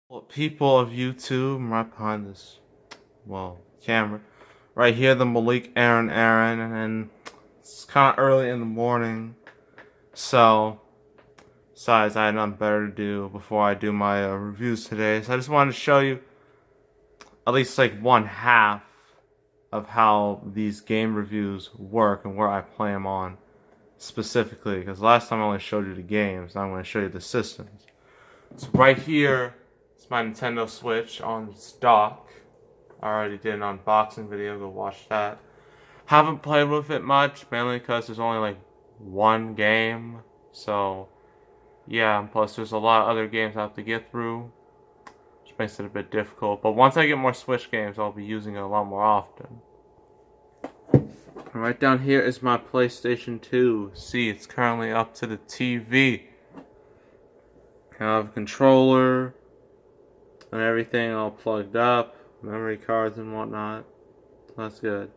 Well, people of YouTube, I'm right behind this, camera. Right here, the Malik Aaron, and it's kind of early in the morning. So, besides, I had nothing better to do before I do my reviews today. So I just wanted to show you at least like one half of how these game reviews work and where I play them on specifically. Because last time I only showed you the games, now I'm going to show you the systems. So right here, it's my Nintendo Switch on its dock. I already did an unboxing video, go watch that. Haven't played with it much, mainly because there's only like one game. So, yeah, plus there's a lot of other games I have to get through, which makes it a bit difficult. But once I get more Switch games, I'll be using it a lot more often. Right down here is my PlayStation 2. See, it's currently up to the TV. I have a controller and everything all plugged up, memory cards and whatnot. That's good.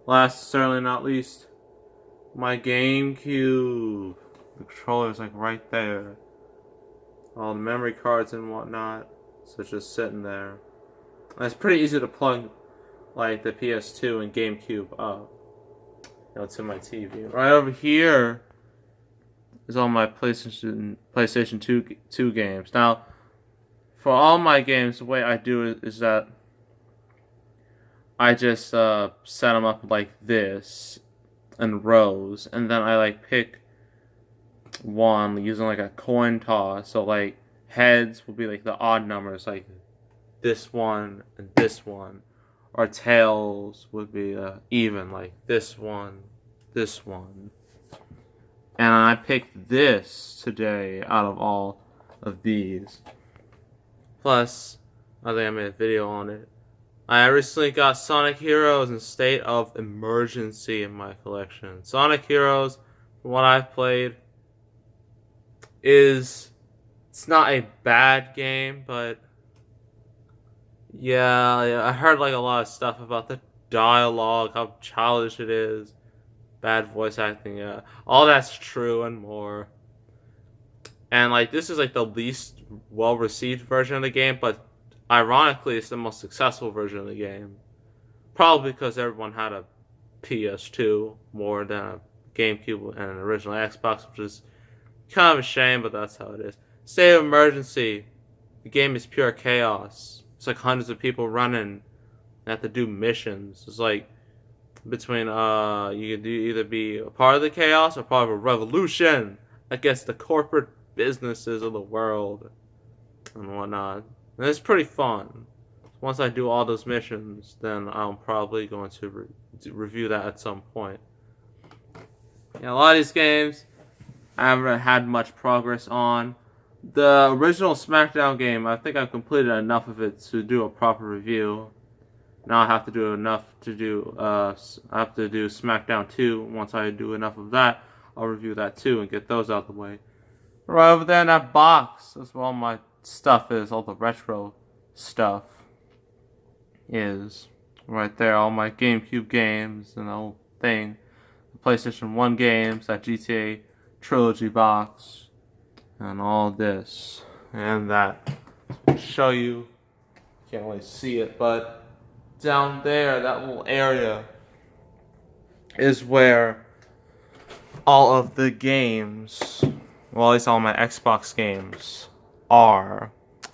Last, certainly not least, my GameCube. The controller's like right there. All the memory cards and whatnot. So it's just sitting there. And it's pretty easy to plug like the PS2 and GameCube up, to my TV. Right over here is all my PlayStation 2 games. Now, for all my games, the way I do it is that I just set them up like this in rows, and then I like pick one using like a coin toss. So like heads will be like the odd numbers, like this one and this one, or tails would be even, like this one, and I picked this today out of all of these. Plus, I think I made a video on it. I recently got Sonic Heroes in State of Emergency in my collection. Sonic Heroes, from what I've played, it's not a bad game, but yeah, I heard like a lot of stuff about the dialogue, how childish it is, bad voice acting, yeah. All that's true and more. And like this is like the least well-received version of the game, but ironically it's the most successful version of the game. Probably because everyone had a PS2 more than a GameCube and an original Xbox, which is kind of a shame, but that's how it is. State of Emergency. The game is pure chaos. It's like hundreds of people running and have to do missions. It's like between you can either be a part of the chaos or part of a revolution against the corporate businesses of the world and whatnot. And it's pretty fun. Once I do all those missions, then I'm probably going to review that at some point. Yeah, a lot of these games I haven't had much progress on. The original SmackDown game, I think I've completed enough of it to do a proper review. Now I have to do enough to do, I have to do SmackDown 2. Once I do enough of that, I'll review that too and get those out of the way. Right over there in that box, that's where all my stuff is, all the retro stuff is. Right there, all my GameCube games and the whole thing. The PlayStation 1 games, that GTA Trilogy box, and all this and that. I'll show you, can't really see it, but down there, that little area is where all of the games, well, at least all my Xbox games are.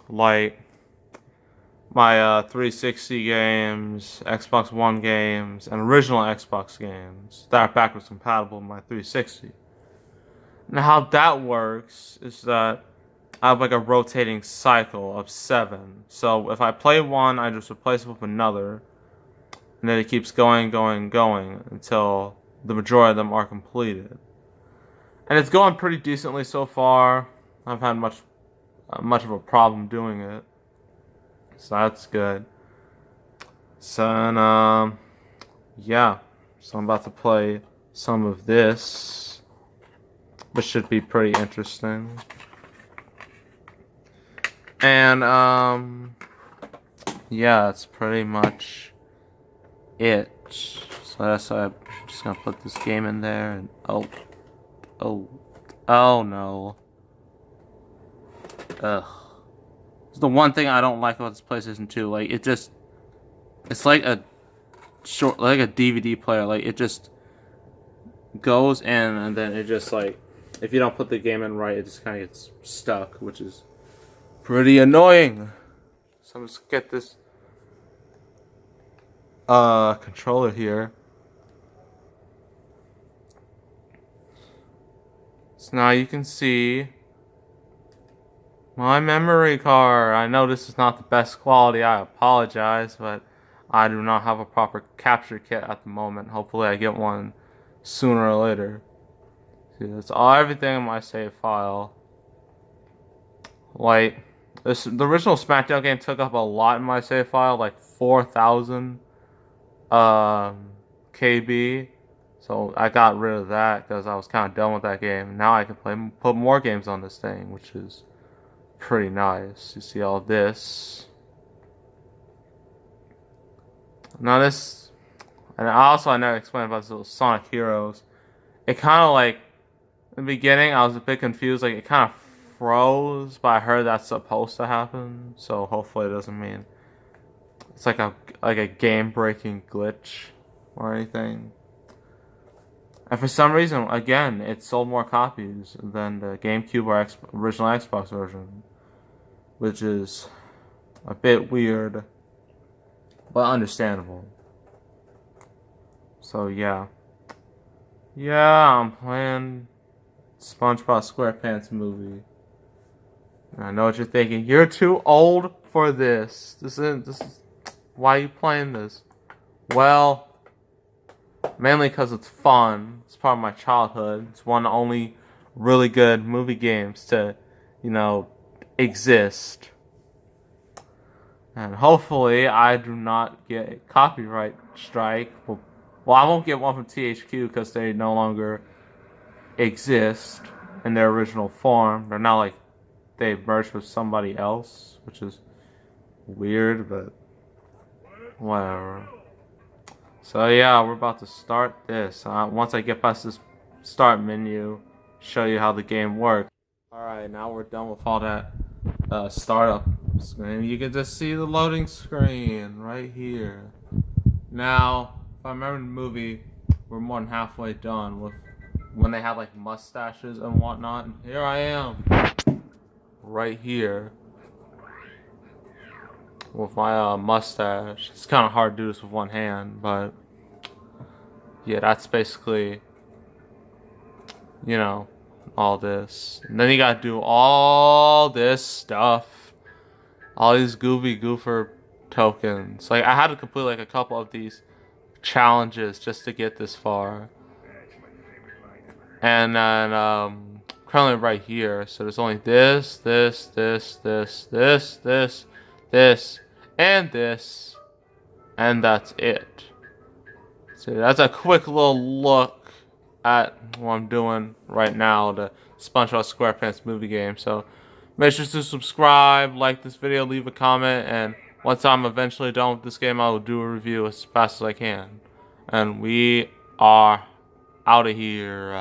Like my 360 games, Xbox One games, and original Xbox games that are backwards compatible with my 360. Now how that works is that I have like a rotating cycle of 7. So if I play one, I just replace it with another. And then it keeps going until the majority of them are completed. And it's going pretty decently so far. I've had much of a problem doing it. So that's good. So, yeah. So I'm about to play some of this, which should be pretty interesting. And, yeah, that's pretty much it. So that's why I'm just gonna put this game in there and oh no. Ugh. It's the one thing I don't like about this PlayStation 2. Like, it's like a DVD player. Like, it just goes in and then it just, like, if you don't put the game in right, it just kind of gets stuck, which is pretty annoying. So I'm just get this controller here. So now you can see my memory card. I know this is not the best quality, I apologize, but I do not have a proper capture kit at the moment. Hopefully I get one sooner or later. See, that's everything in my save file. Like, the original SmackDown game took up a lot in my save file, like 4,000 KB. So I got rid of that because I was kind of done with that game. Now I can put more games on this thing, which is pretty nice. You see all this. Now this, and I never explained about this little Sonic Heroes. It kind of like, in the beginning I was a bit confused. Like, it kind of froze, but I heard that's supposed to happen. So hopefully it doesn't mean it's like a game-breaking glitch or anything. And for some reason, again, it sold more copies than the GameCube or original Xbox version, which is a bit weird, but understandable. So yeah, I'm playing SpongeBob SquarePants movie. And I know what you're thinking. You're too old for this. This is why are you playing this? Well, mainly because it's fun. It's part of my childhood. It's one of the only really good movie games to, exist. And hopefully I do not get a copyright strike. Well, I won't get one from THQ because they no longer exist in their original form. They're not like they merged with somebody else, which is weird, but whatever. So yeah, we're about to start this. Once I get past this start menu, show you how the game works. Alright, now we're done with all that startup screen. You can just see the loading screen right here. Now, if I remember the movie, we're more than halfway done with when they had like mustaches and whatnot. And here I am, right here, with my mustache. It's kind of hard to do this with one hand, but yeah, that's basically, all this. And then you gotta do all this stuff, all these goofer tokens. Like, I had to complete like a couple of these challenges just to get this far. And then currently right here, so there's only this, and that's it. So that's a quick little look at what I'm doing right now, the SpongeBob SquarePants movie game. So make sure to subscribe, like this video, leave a comment, and once I'm eventually done with this game, I will do a review as fast as I can. And we are out of here.